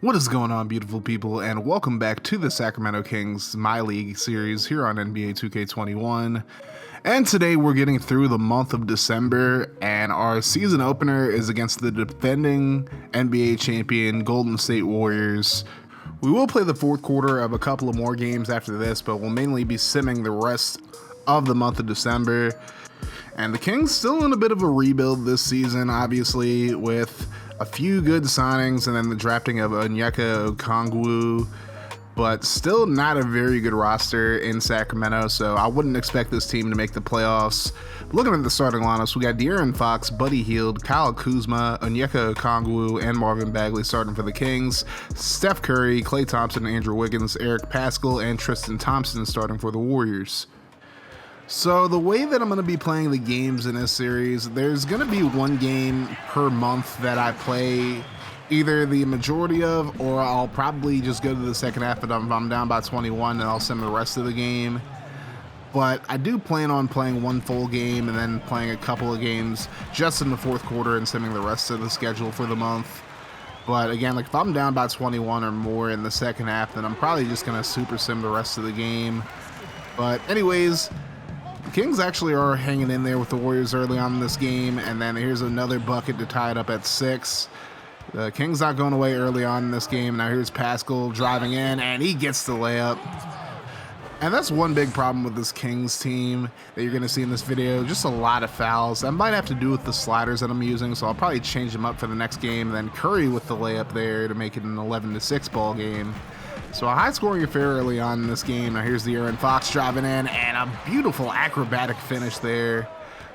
What is going on, beautiful people, and welcome back to the Sacramento Kings MyLeague series here on NBA 2K21. And today we're getting through the month of December, and our season opener is against the defending NBA champion Golden State Warriors. We will play the fourth quarter of a couple of more games after this, but we'll mainly be simming the rest of the month of December. And the Kings still in a bit of a rebuild this season, obviously, with a few good signings and then the drafting of Onyeka Okongwu, but still not a very good roster in Sacramento, so I wouldn't expect this team to make the playoffs. Looking at the starting lineups, we got De'Aaron Fox, Buddy Hield, Kyle Kuzma, Onyeka Okongwu, and Marvin Bagley starting for the Kings. Steph Curry, Klay Thompson, Andrew Wiggins, Eric Paschall, and Tristan Thompson starting for the Warriors. So the way that I'm going to be playing the games in this series, there's going to be one game per month that I play either the majority of, or I'll probably just go to the second half if I'm down by 21 and I'll sim the rest of the game. But I do plan on playing one full game and then playing a couple of games just in the fourth quarter and simming the rest of the schedule for the month. But again, like if I'm down by 21 or more in the second half, then I'm probably just going to super sim the rest of the game. But anyways, the Kings actually are hanging in there with the Warriors early on in this game, and then here's another bucket to tie it up at 6. The Kings not going away early on in this game. Now here's Paschall driving in, and he gets the layup. And that's one big problem with this Kings team that you're going to see in this video. Just a lot of fouls. That might have to do with the sliders that I'm using, so I'll probably change them up for the next game. And then Curry with the layup there to make it an 11-6 ball game. So a high-scoring affair early on in this game. Now here's De'Aaron Fox driving in, and a beautiful acrobatic finish there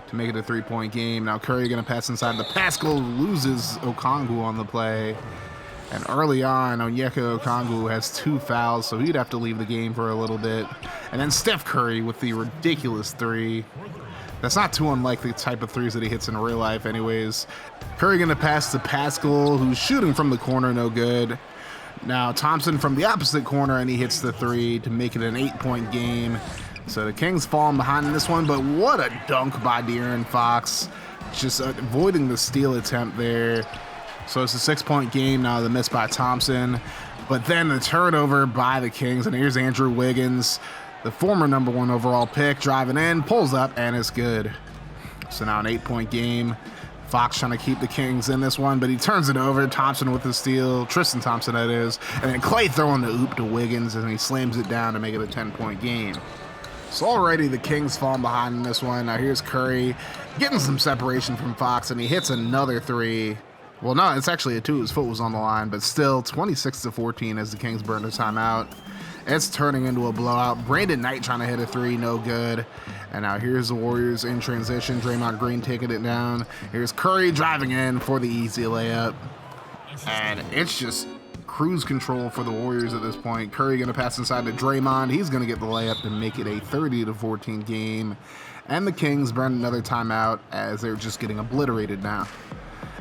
to make it a three-point game. Now Curry going to pass inside. The Paschall loses Okongwu on the play. And early on, Onyeka Okongwu has 2 fouls, so he'd have to leave the game for a little bit. And then Steph Curry with the ridiculous 3. That's not too unlike the type of threes that he hits in real life anyways. Curry going to pass to Paschall, who's shooting from the corner, no good. Now Thompson from the opposite corner, and he hits the 3 to make it an 8-point game. So the Kings falling behind in this one, but what a dunk by De'Aaron Fox. Just avoiding the steal attempt there. So it's a 6-point game now, the miss by Thompson. But then the turnover by the Kings, and here's Andrew Wiggins, the former #1 overall pick, driving in, pulls up, and it's good. So now an 8-point game. Fox trying to keep the Kings in this one, but he turns it over. Thompson with the steal, Tristan Thompson that is, and then Klay throwing the oop to Wiggins, and he slams it down to make it a 10-point game. So already the Kings falling behind in this one. Now here's Curry getting some separation from Fox, and he hits another 3. Well, no, it's actually a 2. His foot was on the line, but still 26-14 as the Kings burn the timeout. It's turning into a blowout. Brandon Knight trying to hit a 3, no good. And now here's the Warriors in transition. Draymond Green taking it down. Here's Curry driving in for the easy layup. And it's just cruise control for the Warriors at this point. Curry going to pass inside to Draymond. He's going to get the layup to make it a 30-14 game. And the Kings burn another timeout as they're just getting obliterated now.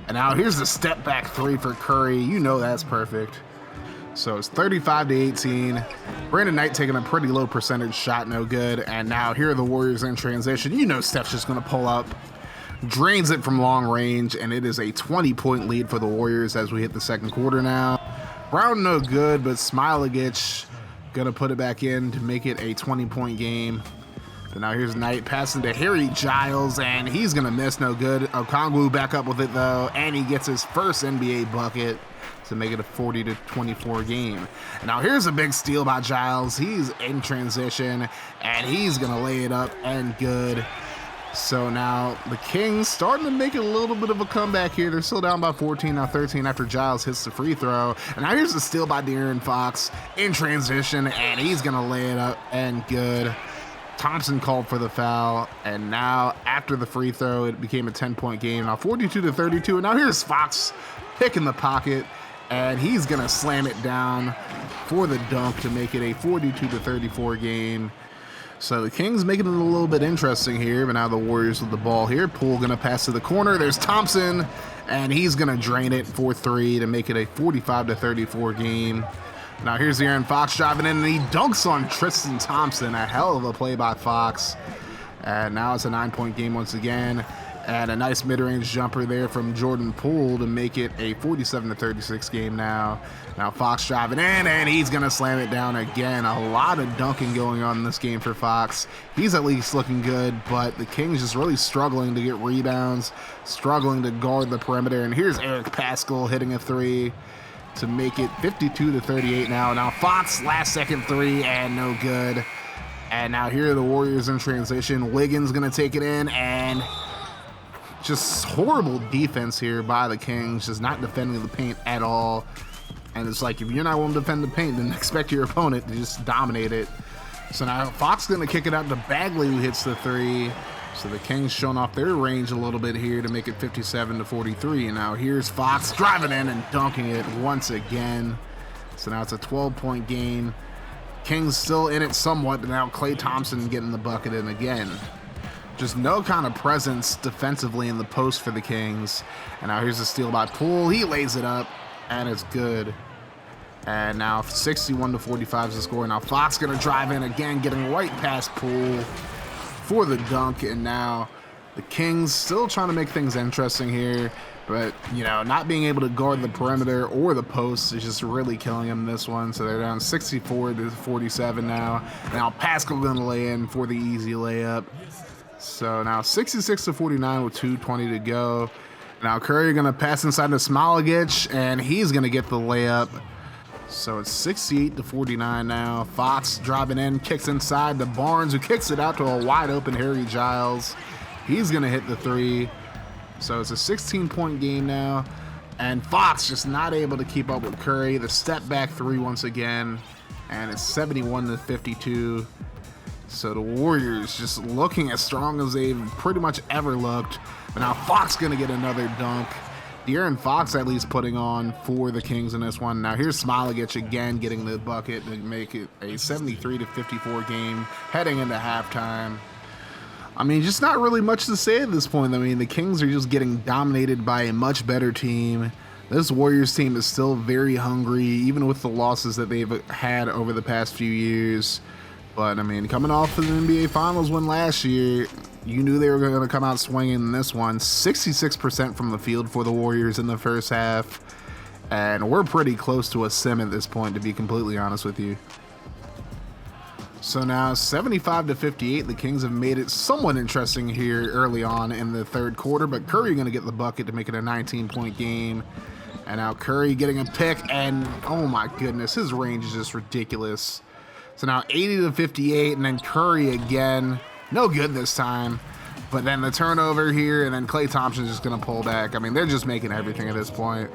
And now here's the step back 3 for Curry. You know that's perfect. So it's 35-18. Brandon Knight taking a pretty low percentage shot, no good. And now here are the Warriors in transition. You know Steph's just going to pull up, drains it from long range, and it is a 20-point lead for the Warriors as we hit the second quarter now. Brown no good, but Smilagic going to put it back in to make it a 20-point game. So now here's Knight passing to Harry Giles, and he's going to miss, no good. Okongwu back up with it, though, and he gets his first NBA bucket to make it a 40-24 game. And now here's a big steal by Giles. He's in transition, and he's going to lay it up and good. So now the Kings starting to make it a little bit of a comeback here. They're still down by 14, now 13 after Giles hits the free throw. And now here's the steal by De'Aaron Fox in transition, and he's going to lay it up and good. Thompson called for the foul, and now after the free throw, it became a 10-point game. Now 42-32, and now here's Fox picking the pocket, and he's going to slam it down for the dunk to make it a 42-34 game. So the Kings making it a little bit interesting here, but now the Warriors with the ball here. Poole going to pass to the corner. There's Thompson, and he's going to drain it for 3 to make it a 45-34 game. Now here's De'Aaron Fox driving in, and he dunks on Tristan Thompson. A hell of a play by Fox. And now it's a 9-point game once again. And a nice mid-range jumper there from Jordan Poole to make it a 47-36 game now. Now Fox driving in, and he's going to slam it down again. A lot of dunking going on in this game for Fox. He's at least looking good, but the Kings just really struggling to get rebounds, struggling to guard the perimeter. And here's Eric Paschall hitting a three to make it 52-38 now. Now Fox, last second three, and no good. And now here are the Warriors in transition. Wiggins going to take it in, and just horrible defense here by the Kings, just not defending the paint at all. And it's like, if you're not willing to defend the paint, then expect your opponent to just dominate it. So now Fox going to kick it out to Bagley, who hits the three. So the Kings showing off their range a little bit here to make it 57-43. And now here's Fox driving in and dunking it once again. So now it's a 12-point game. Kings still in it somewhat, but now Klay Thompson getting the bucket in again. Just no kind of presence defensively in the post for the Kings. And now here's a steal by Poole. He lays it up, and it's good. And now 61-45 is the score. Now Fox going to drive in again, getting right past Poole for the dunk. And now the Kings still trying to make things interesting here. But, you know, not being able to guard the perimeter or the post is just really killing them this one. So they're down 64-47 now. Now Paschall going to lay in for the easy layup. So now 66-49 with 2:20 to go. Now Curry going to pass inside to Smailagic, and he's going to get the layup. So it's 68-49 now. Fox driving in, kicks inside to Barnes, who kicks it out to a wide open Harry Giles. He's going to hit the three. So it's a 16-point game now. And Fox just not able to keep up with Curry. The step back three once again. And it's 71-52. So the Warriors just looking as strong as they've pretty much ever looked. But now Fox going to get another dunk. De'Aaron Fox at least putting on for the Kings in this one. Now here's Smailagic again getting the bucket to make it a 73-54 game heading into halftime. I mean, just not really much to say at this point. I mean, the Kings are just getting dominated by a much better team. This Warriors team is still very hungry, even with the losses that they've had over the past few years. But, I mean, coming off of the NBA Finals win last year, you knew they were going to come out swinging in this one. 66% from the field for the Warriors in the first half. And we're pretty close to a sim at this point, to be completely honest with you. So now 75-58, the Kings have made it somewhat interesting here early on in the third quarter. But Curry going to get the bucket to make it a 19-point game. And now Curry getting a pick, and oh my goodness, his range is just ridiculous. So now 80-58, and then Curry again. No good this time. But then the turnover here, and then Klay Thompson's just going to pull back. I mean, they're just making everything at this point.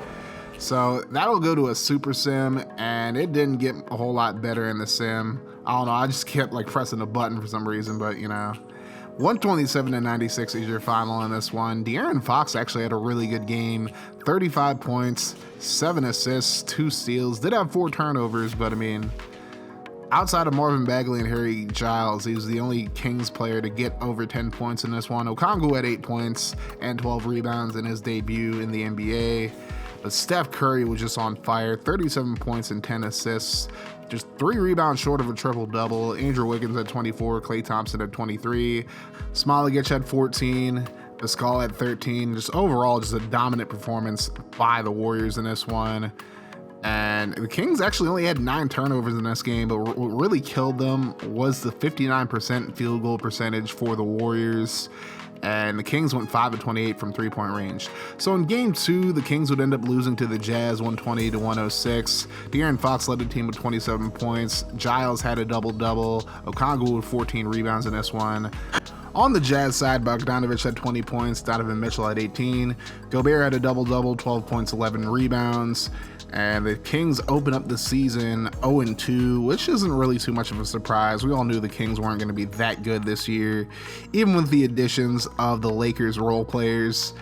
So that'll go to a super sim, and it didn't get a whole lot better in the sim. I don't know, I just kept like pressing the button for some reason, but you know. 127-96 is your final in this one. De'Aaron Fox actually had a really good game. 35 points, 7 assists, 2 steals. Did have 4 turnovers, but I mean, outside of Marvin Bagley and Harry Giles, he was the only Kings player to get over 10 points in this one. Okongwu had 8 points and 12 rebounds in his debut in the NBA. But Steph Curry was just on fire, 37 points and 10 assists, just 3 rebounds short of a triple-double. Andrew Wiggins had 24, Klay Thompson had 23, Smailagic had 14, Paschall had 13. Just overall, just a dominant performance by the Warriors in this one. And the Kings actually only had 9 turnovers in this game, but what really killed them was the 59% field goal percentage for the Warriors. And the Kings went 5-28 from 3-point range. So in game 2, the Kings would end up losing to the Jazz 120-106. De'Aaron Fox led the team with 27 points. Giles had a double-double. Okongwu with 14 rebounds in this one. On the Jazz side, Bogdanovic had 20 points. Donovan Mitchell had 18. Gobert had a double-double, 12 points, 11 rebounds. And the Kings open up the season 0-2, which isn't really too much of a surprise. We all knew the Kings weren't going to be that good this year, even with the additions of the Lakers role players.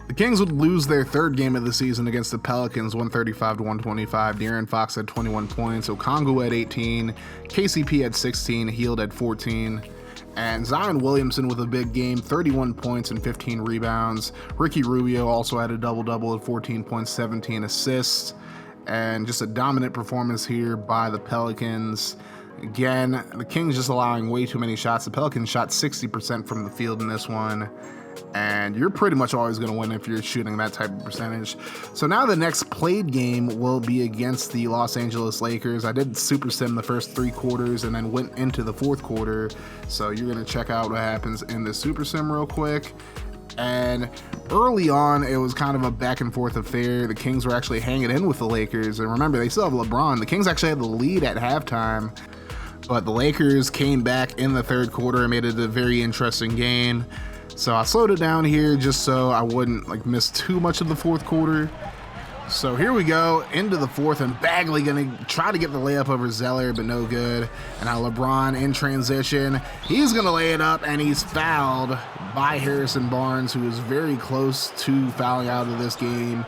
The Kings would lose their third game of the season against the Pelicans, 135-125. De'Aaron Fox had 21 points, Okongwu had 18, KCP had 16, Hield had 14. And Zion Williamson with a big game, 31 points and 15 rebounds. Ricky Rubio also had a double-double at 14 points, 17 assists. And just a dominant performance here by the Pelicans. Again, the Kings just allowing way too many shots. The Pelicans shot 60% from the field in this one. and you're pretty much always going to win if you're shooting that type of percentage. So now the next played game will be against the Los Angeles Lakers. I did super sim the first 3 quarters and then went into the 4th quarter. So you're going to check out what happens in the super sim real quick. And early on, it was kind of a back and forth affair. The Kings were actually hanging in with the Lakers. And remember, they still have LeBron. The Kings actually had the lead at halftime, but the Lakers came back in the 3rd quarter and made it a very interesting game. So I slowed it down here just so I wouldn't miss too much of the 4th quarter. So here we go into the 4th, and Bagley gonna try to get the layup over Zeller, but no good. And now LeBron in transition. He's gonna lay it up, and he's fouled by Harrison Barnes, who is very close to fouling out of this game.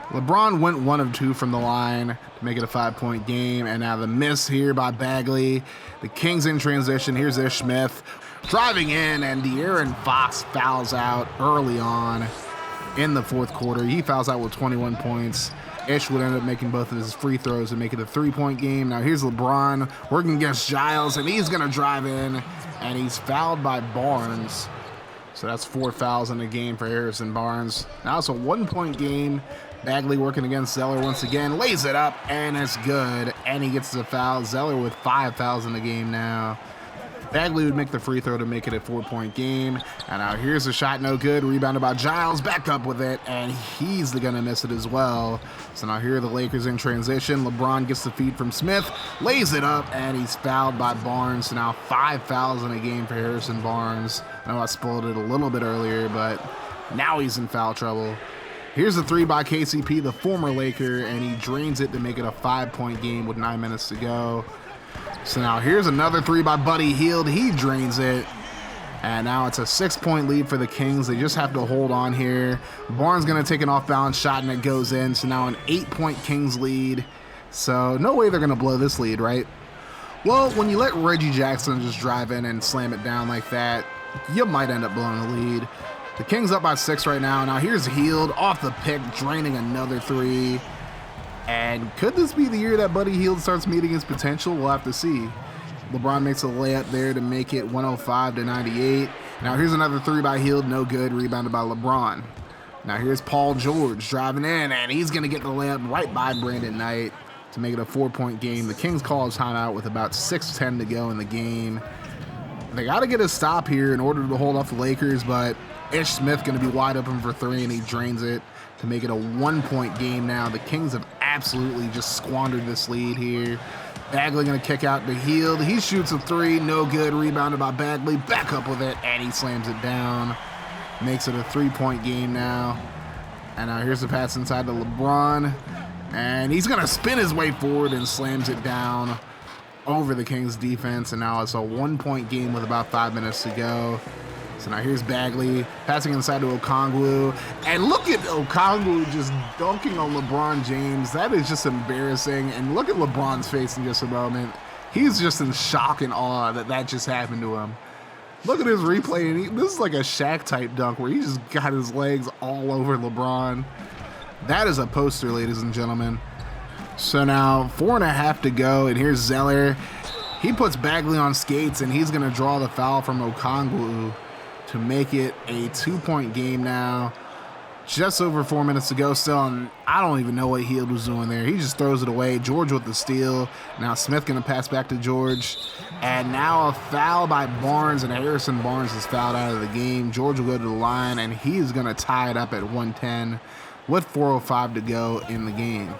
LeBron went 1 of 2 from the line to make it a 5-point game. And now the miss here by Bagley. The Kings in transition. Here's Ish Smith driving in, and De'Aaron Fox fouls out early on in the 4th quarter. He fouls out with 21 points. Ish would end up making both of his free throws and make it a 3-point game. Now here's LeBron working against Giles, and he's gonna drive in, and he's fouled by Barnes. So that's 4 fouls in the game for Harrison Barnes. Now it's a 1-point game. Bagley working against Zeller once again, lays it up, and it's good, and he gets the foul. Zeller with 5 fouls in the game now. Bagley would make the free throw to make it a 4-point game. And now here's a shot, no good. Rebounded by Giles, back up with it, and he's gonna miss it as well. So now here are the Lakers in transition. LeBron gets the feed from Smith, lays it up, and he's fouled by Barnes. So now 5 fouls in a game for Harrison Barnes. I know I spoiled it a little bit earlier, but now he's in foul trouble. Here's a 3 by KCP, the former Laker, and he drains it to make it a 5-point game with 9 minutes to go. So now here's another 3 by Buddy Hield. He drains it. And now it's a 6-point lead for the Kings. They just have to hold on here. Barnes going to take an off-balance shot, and it goes in. So now an 8-point Kings lead. So no way they're going to blow this lead, right? Well, when you let Reggie Jackson just drive in and slam it down like that, you might end up blowing the lead. The Kings up by 6 right now. Now here's Hield off the pick, draining another 3. And could this be the year that Buddy Hield starts meeting his potential? We'll have to see. LeBron makes a layup there to make it 105-98. Now here's another 3 by Hield, no good, rebounded by LeBron. Now here's Paul George driving in, and he's going to get the layup right by Brandon Knight to make it a 4-point game. The Kings call a timeout with about 6:10 to go in the game. They got to get a stop here in order to hold off the Lakers, but Ish Smith going to be wide open for 3, and he drains it to make it a 1-point game now. The Kings have absolutely just squandered this lead here. Bagley going to kick out to Hield. He shoots a 3, no good, rebounded by Bagley. Back up with it, and he slams it down. Makes it a 3-point game now. And now here's the pass inside to LeBron. And he's going to spin his way forward and slams it down over the Kings defense. And now it's a 1-point game with about 5 minutes to go. So now here's Bagley passing inside to Okongwu. And look at Okongwu just dunking on LeBron James. That is just embarrassing. And look at LeBron's face in just a moment. He's just in shock and awe that that just happened to him. Look at his replay. And this is like a Shaq-type dunk where he just got his legs all over LeBron. That is a poster, ladies and gentlemen. So now 4.5 to go. And here's Zeller. He puts Bagley on skates, and he's going to draw the foul from Okongwu to make it a 2-point game now. Just over 4 minutes to go still, and I don't even know what Hield was doing there. He just throws it away. George with the steal. Now Smith going to pass back to George. And now a foul by Barnes, and Harrison Barnes is fouled out of the game. George will go to the line, and he's going to tie it up at 110 with 4:05 to go in the game.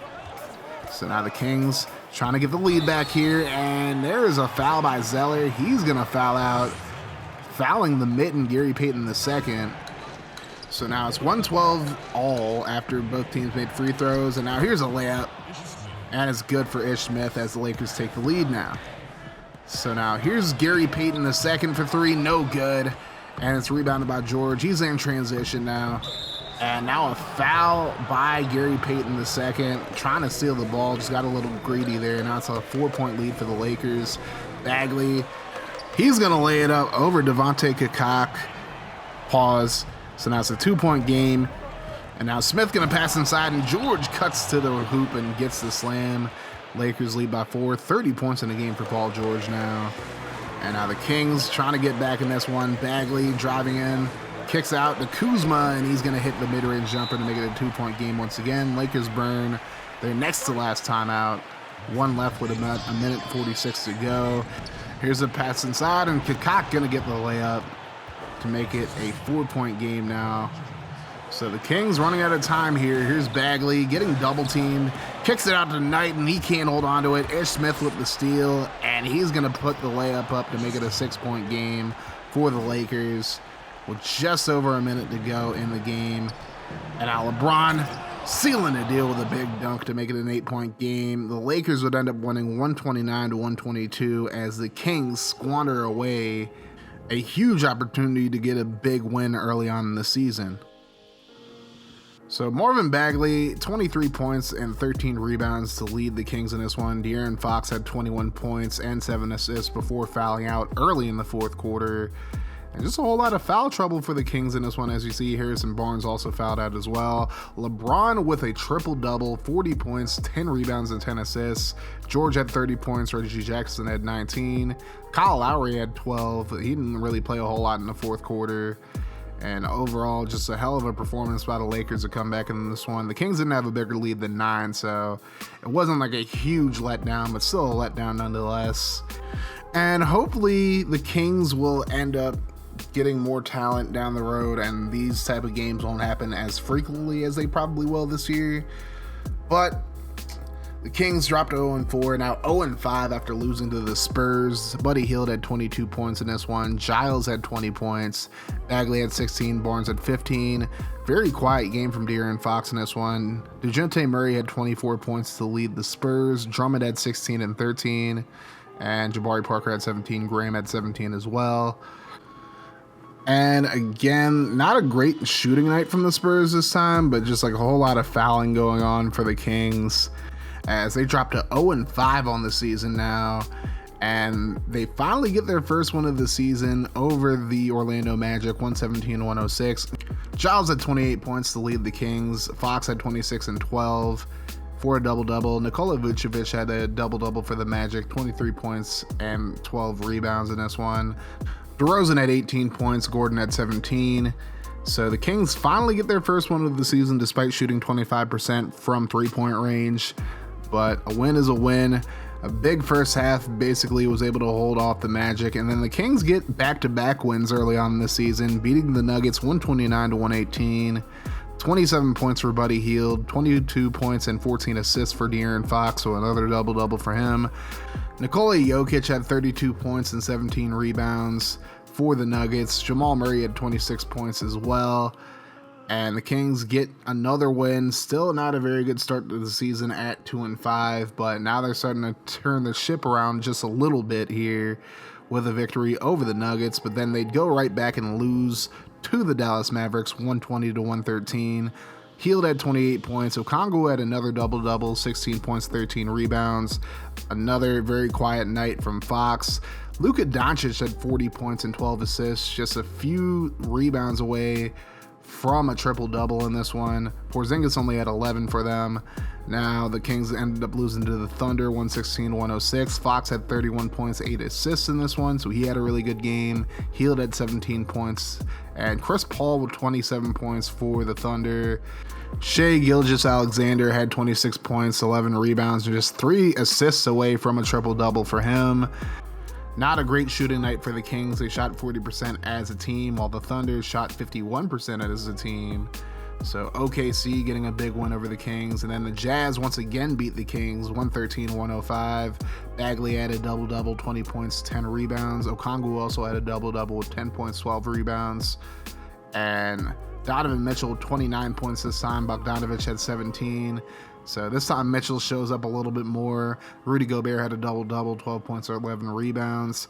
So now the Kings trying to get the lead back here, and there is a foul by Zeller. He's going to foul out, fouling the mitten, Gary Payton II. So now it's 112 all after both teams made free throws. And now here's a layup, and it's good for Ish Smith as the Lakers take the lead now. So now here's Gary Payton II for 3, no good. And it's rebounded by George. He's in transition now. And now a foul by Gary Payton II, trying to steal the ball. Just got a little greedy there. Now it's a 4-point lead for the Lakers. Bagley, he's going to lay it up over Devontae Kakak. Pause. So now it's a 2-point game. And now Smith going to pass inside, and George cuts to the hoop and gets the slam. Lakers lead by 4. 30 points in the game for Paul George now. And now the Kings trying to get back in this one. Bagley driving in Kicks out to Kuzma, and he's going to hit the mid-range jumper to make it a 2-point game once again. Lakers burn their next to last timeout. One left with about a minute 46 to go. Here's a pass inside, and Kakak going to get the layup to make it a 4-point game now. So the Kings running out of time here. Here's Bagley getting double teamed. Kicks it out to Knight, and he can't hold on to it. Ish Smith with the steal, and he's going to put the layup up to make it a 6-point game for the Lakers with just over a minute to go in the game. And now LeBron sealing the deal with a big dunk to make it an 8-point game. The Lakers would end up winning 129-122 as the Kings squander away a huge opportunity to get a big win early on in the season. So Marvin Bagley, 23 points and 13 rebounds to lead the Kings in this one. De'Aaron Fox had 21 points and 7 assists before fouling out early in the fourth quarter. And just a whole lot of foul trouble for the Kings in this one. As you see, Harrison Barnes also fouled out as well. LeBron with a triple-double, 40 points, 10 rebounds, and 10 assists. George had 30 points. Reggie Jackson had 19. Kyle Lowry had 12. He didn't really play a whole lot in the fourth quarter. And overall, just a hell of a performance by the Lakers to come back in this one. The Kings didn't have a bigger lead than 9, so it wasn't like a huge letdown, but still a letdown nonetheless. And hopefully the Kings will end up getting more talent down the road, and these type of games won't happen as frequently as they probably will this year. But the Kings dropped 0-4, now 0-5 after losing to the Spurs. Buddy Hield had 22 points in this one. Giles had 20 points. Bagley had 16. Barnes had 15. Very quiet game from De'Aaron Fox in this one. DeJounte Murray had 24 points to lead the Spurs. Drummond had 16 and 13. And Jabari Parker had 17. Graham had 17 as well. And again, not a great shooting night from the Spurs this time, but just like a whole lot of fouling going on for the Kings, as they dropped to 0-5 on the season now, and they finally get their first win of the season over the Orlando Magic, 117-106. Giles had 28 points to lead the Kings. Fox had 26 and 12 for a double-double. Nikola Vucevic had a double-double for the Magic, 23 points and 12 rebounds in this one. DeRozan had 18 points. Gordon had 17. So the Kings finally get their first win of the season despite shooting 25% from three-point range. But a win is a win. A big first half basically was able to hold off the Magic, and then the Kings get back-to-back wins early on in the season, beating the Nuggets 129-118. 27 points for Buddy Hield, 22 points and 14 assists for De'Aaron Fox, so another double-double for him. Nikola Jokic had 32 points and 17 rebounds for the Nuggets. Jamal Murray had 26 points as well. And the Kings get another win. Still not a very good start to the season at 2-5, but now they're starting to turn the ship around just a little bit here with a victory over the Nuggets, but then they'd go right back and lose to the Dallas Mavericks 120-113. Hield had 28 points. Okongwu had another double-double, 16 points, 13 rebounds. Another very quiet night from Fox. Luka Doncic had 40 points and 12 assists, just a few rebounds away from a triple-double in this one. Porzingis only had 11 for them. Now the Kings ended up losing to the Thunder 116-106. Fox had 31 points, 8 assists in this one, so he had a really good game. Hield had 17 points, and Chris Paul with 27 points for the Thunder. Shai Gilgeous-Alexander had 26 points, 11 rebounds, and just 3 assists away from a triple-double for him. Not a great shooting night for the Kings. They shot 40% as a team, while the Thunder shot 51% as a team. So OKC getting a big win over the Kings. And then the Jazz once again beat the Kings 113-105. Bagley had a double-double, 20 points, 10 rebounds. Okongwu also had a double-double with 10 points, 12 rebounds. And Donovan Mitchell, 29 points this time. Bogdanovic had 17. So this time Mitchell shows up a little bit more. Rudy Gobert had a double-double, 12 points or 11 rebounds.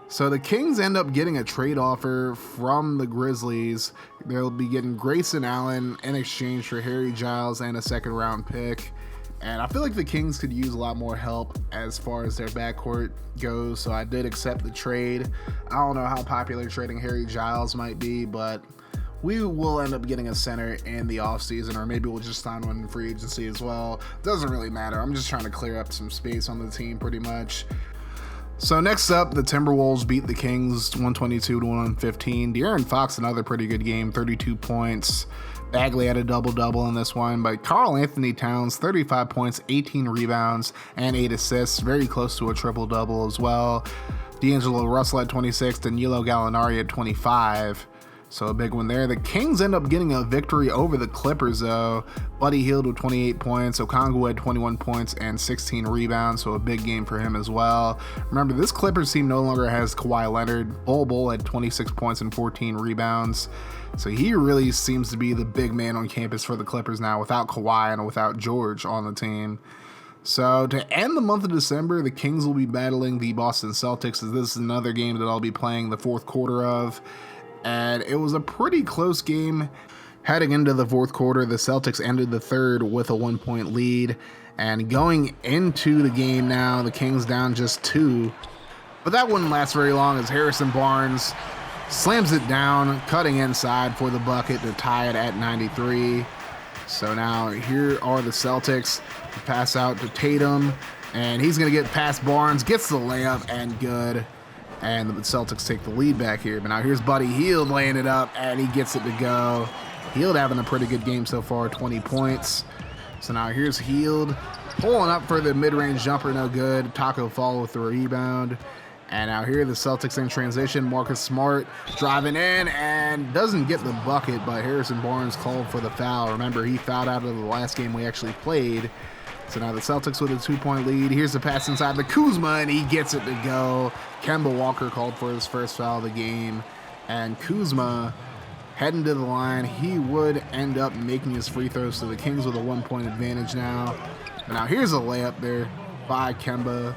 So the Kings end up getting a trade offer from the Grizzlies. They'll be getting Grayson Allen in exchange for Harry Giles and a second-round pick. And I feel like the Kings could use a lot more help as far as their backcourt goes, so I did accept the trade. I don't know how popular trading Harry Giles might be, but we will end up getting a center in the offseason, or maybe we'll just sign one in free agency as well. Doesn't really matter. I'm just trying to clear up some space on the team pretty much. So next up, the Timberwolves beat the Kings 122-115. De'Aaron Fox, another pretty good game, 32 points. Bagley had a double-double in this one, but Karl Anthony Towns, 35 points, 18 rebounds, and 8 assists, very close to a triple-double as well. D'Angelo Russell at 26, Danilo Gallinari at 25. So a big one there. The Kings end up getting a victory over the Clippers, though. Buddy Hield with 28 points. Okongwu had 21 points and 16 rebounds, so a big game for him as well. Remember, this Clippers team no longer has Kawhi Leonard. Bol had 26 points and 14 rebounds. So he really seems to be the big man on campus for the Clippers now, without Kawhi and without George on the team. So to end the month of December, the Kings will be battling the Boston Celtics, as this is another game that I'll be playing the fourth quarter of. And it was a pretty close game. Heading into the fourth quarter, the Celtics ended the third with a 1-point lead. And going into the game now, the Kings down just 2. But that wouldn't last very long, as Harrison Barnes slams it down, cutting inside for the bucket to tie it at 93. So now here are the Celtics. Pass out to Tatum, and he's going to get past Barnes, gets the layup, and good. And the Celtics take the lead back here. But now here's Buddy Hield laying it up, and he gets it to go. Hield having a pretty good game so far, 20 points. So now here's Hield pulling up for the mid-range jumper, no good. Taco Fall with the rebound. And now here the Celtics in transition. Marcus Smart driving in and doesn't get the bucket, but Harrison Barnes called for the foul. Remember, he fouled out of the last game we actually played. So now the Celtics with a 2-point lead. Here's the pass inside to Kuzma, and he gets it to go. Kemba Walker called for his first foul of the game. And Kuzma heading to the line. He would end up making his free throws, so the Kings with a 1-point advantage now. And now here's a layup there by Kemba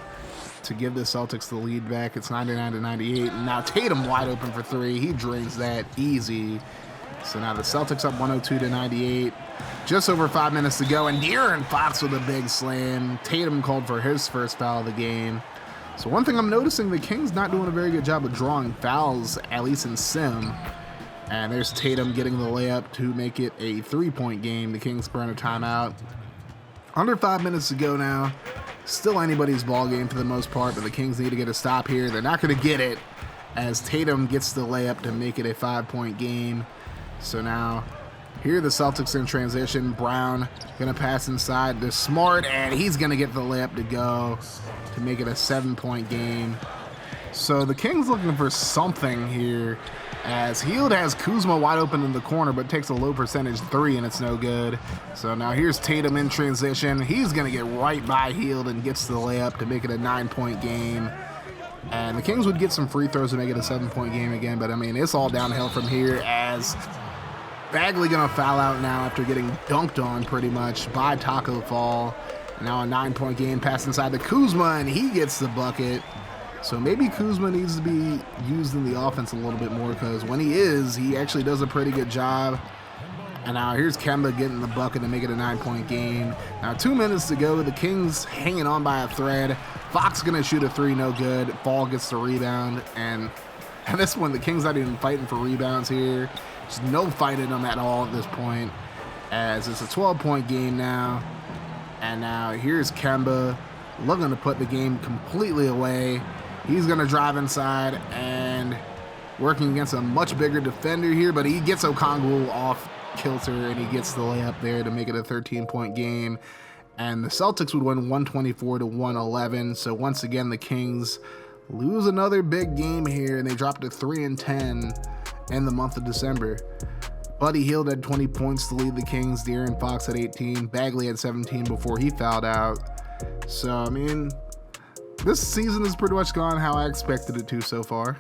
to give the Celtics the lead back. It's 99-98. And now Tatum wide open for 3. He drains that easy. So now the Celtics up 102-98. Just over 5 minutes to go, and De'Aaron Fox with a big slam. Tatum called for his first foul of the game. So one thing I'm noticing, the Kings not doing a very good job of drawing fouls, at least in sim. And there's Tatum getting the layup to make it a 3-point game. The Kings burn a timeout. Under 5 minutes to go now. Still anybody's ball game for the most part, but the Kings need to get a stop here. They're not going to get it, as Tatum gets the layup to make it a 5-point game. So now here the Celtics in transition. Brown going to pass inside to Smart, and he's going to get the layup to go to make it a 7-point game. So the Kings looking for something here, as Hield has Kuzma wide open in the corner, but takes a low percentage 3, and it's no good. So now here's Tatum in transition. He's going to get right by Hield and gets the layup to make it a 9-point game. And the Kings would get some free throws to make it a 7-point game again, but I mean, it's all downhill from here, as Bagley gonna foul out now after getting dunked on pretty much by Taco Fall. Now a 9-point game, pass inside to Kuzma, and he gets the bucket. So maybe Kuzma needs to be used in the offense a little bit more, because when he is, he actually does a pretty good job. And now here's Kemba getting the bucket to make it a 9-point game. Now 2 minutes to go, the Kings hanging on by a thread. Fox gonna shoot a 3, no good. Fall gets the rebound, and at this one, the Kings not even fighting for rebounds here. There's no fighting them at all at this point, as it's a 12-point game now. And now here's Kemba looking to put the game completely away. He's going to drive inside and working against a much bigger defender here, but he gets Okongwu off kilter, and he gets the layup there to make it a 13-point game. And the Celtics would win 124-111. So once again, the Kings lose another big game here, and they drop to 3-10 in the month of December. Buddy Hield had 20 points to lead the Kings. De'Aaron Fox had 18. Bagley had 17 before he fouled out. So, I mean, this season has pretty much gone how I expected it to so far.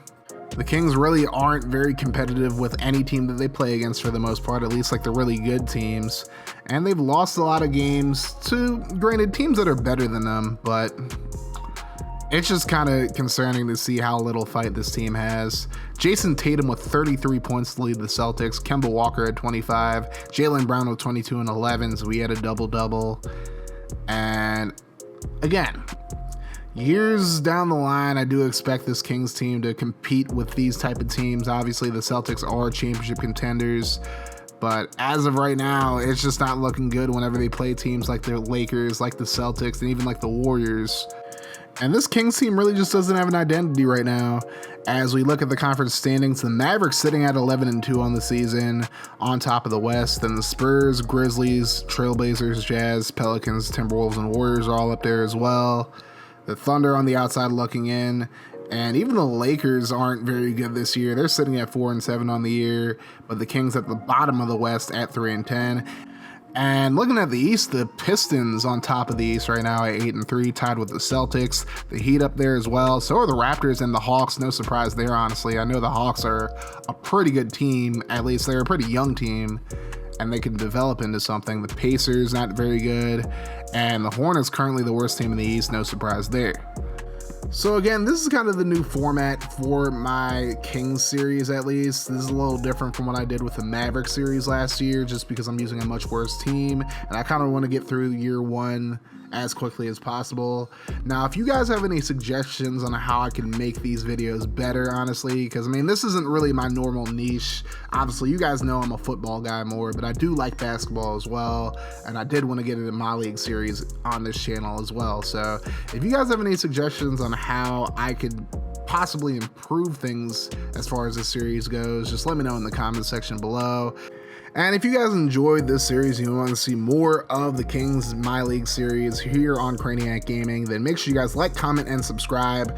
The Kings really aren't very competitive with any team that they play against for the most part, at least like the really good teams. And they've lost a lot of games to, granted, teams that are better than them, but it's just kind of concerning to see how little fight this team has. Jason Tatum with 33 points to lead the Celtics. Kemba Walker at 25. Jaylen Brown with 22 and 11, so we had a double-double. And again, years down the line, I do expect this Kings team to compete with these type of teams. Obviously, the Celtics are championship contenders, but as of right now, it's just not looking good whenever they play teams like the Lakers, like the Celtics, and even like the Warriors. And this Kings team really just doesn't have an identity right now. As we look at the conference standings, the Mavericks sitting at 11-2 on the season, on top of the West. Then the Spurs, Grizzlies, Trailblazers, Jazz, Pelicans, Timberwolves, and Warriors are all up there as well. The Thunder on the outside looking in. And even the Lakers aren't very good this year. They're sitting at 4-7 on the year, but the Kings at the bottom of the West at 3-10. And looking at the East, the Pistons on top of the East right now at 8-3, tied with the Celtics. The Heat up there as well. So are the Raptors and the Hawks. No surprise there, honestly. I know the Hawks are a pretty good team. At least they're a pretty young team, and they can develop into something. The Pacers, not very good. And the Hornets, currently the worst team in the East. No surprise there. So again, this is kind of the new format for my Kings series, at least. This is a little different from what I did with the Maverick series last year, just because I'm using a much worse team, and I kind of want to get through year one as quickly as possible. Now, if you guys have any suggestions on how I can make these videos better, honestly, because I mean, this isn't really my normal niche. Obviously, you guys know I'm a football guy more, but I do like basketball as well, and I did want to get into MyLeague series on this channel as well. So if you guys have any suggestions on how I could possibly improve things as far as this series goes, just let me know in the comment section below. And if you guys enjoyed this series and you want to see more of the Kings MyLeague series here on Craniac Gaming, then make sure you guys like, comment, and subscribe,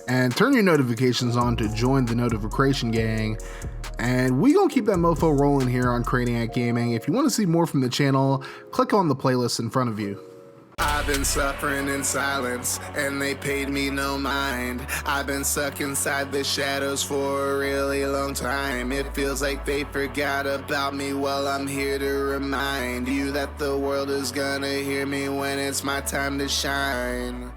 and turn your notifications on to join the notification gang. And we gonna keep that mofo rolling here on Craniac Gaming. If you want to see more from the channel, click on the playlist in front of you. I've been suffering in silence, and they paid me no mind. I've been stuck inside the shadows for a really long time. It feels like they forgot about me. Well, I'm here to remind you that the world is gonna hear me when it's my time to shine.